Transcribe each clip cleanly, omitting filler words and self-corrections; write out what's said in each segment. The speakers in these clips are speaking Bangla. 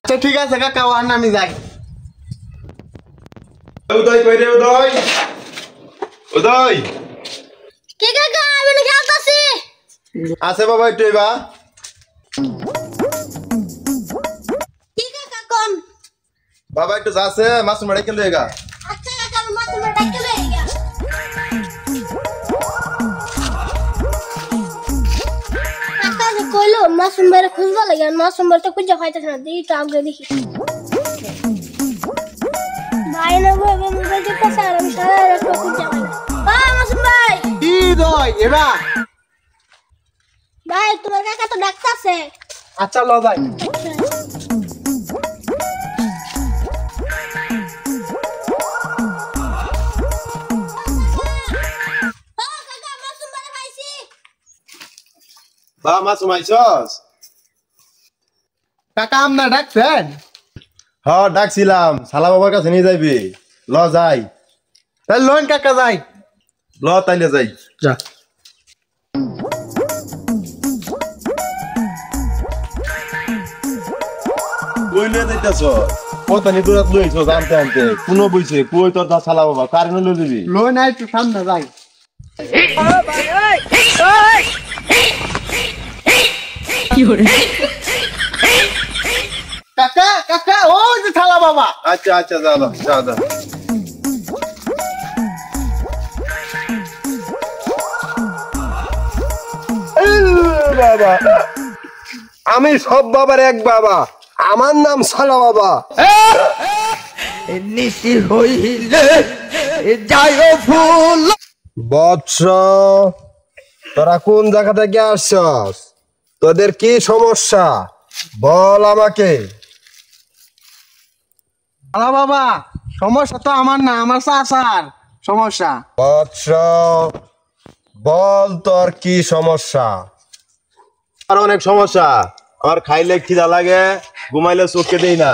আচ্ছা ঠিক আছে কাকা ওর আমি যাই। উদয় কই রে উদয়? উদয় কি কাকা আমি না খেলতাছি। আছে বাবা একটু এবা। কি কাকা কোন? বাবা একটু যাচ্ছে মাছ মারে কেন লেগা। আচ্ছা কাকা আমি মাছ মারতে চলে গিয়া। কাকা যে কইলো মাছ মারে খুঁজবা লাগে মাছ মারতে খুঁজে পাইতাছ না দেই তো আগে দেখি। ভাই না গো আমি মোবাইল দেখতাছি আর আমি সারা রাত খুঁজে পাই না। মাছ ভাই কি দই এবা? ভাই তোমার কাকা তো ডাকতাছে। আচ্ছা ল যাই। বা মাছ মাইছস? কাকা আমনা ডাকছেন? হ্যাঁ ডাকছিলাম শালা বাবার কাছে নিয়ে যাইবি। ল যাই। তাই লোন কাকা যাই। ল তাইলে যাই। যা। কই লয়ে যাইতাছ? কত নি দূরত লইছ জানতে আনতে কোন বইছে কই তোর দা শালা বাবা কারণে লই দিবি। লোন আই একটু সামনে যাই। কাকা কাকা ও যে থালা বাবা। আচ্ছা আচ্ছা যা যা যা। বাবা আমি সব বাবার এক বাবা, আমার নাম সালা বাবা। নিশি হইলে যায় ফুল। বৎস তোরা কোন জায়গা থেকে আসছস? তোদের কি সমস্যা বল আমাকে। থালা বাবা সমস্যা তো আমার না আমার চাচার সমস্যা। বৎস বল তোর কি সমস্যা? আর অনেক সমস্যা। আমার খাইলে খিদা লাগে, ঘুমাইলে চোখে দেই না।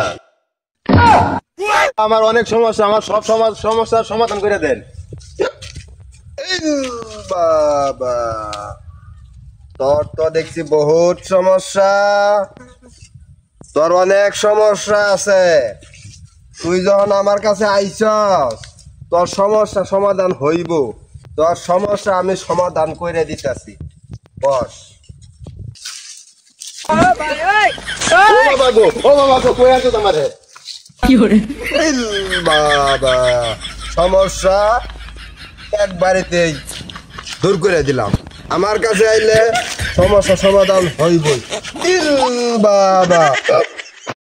আমার অনেক সমস্যা, আমার সব সমস্যার সমাধান করে দেন। বাবা তোর তো দেখছি বহুত সমস্যা, তোর অনেক সমস্যা আছে। তুই যখন আমার কাছে আইছস তোর সমস্যা সমাধান হইব। তোর সমস্যা আমি সমাধান করে দিতেছি, বস। ও বাবা গো কই আছো তোমারে? বাবা সমস্যা একবারেতেই দূর করে দিলাম। আমার কাছে আইলে সমস্যা সমাধান হইবই। বাবা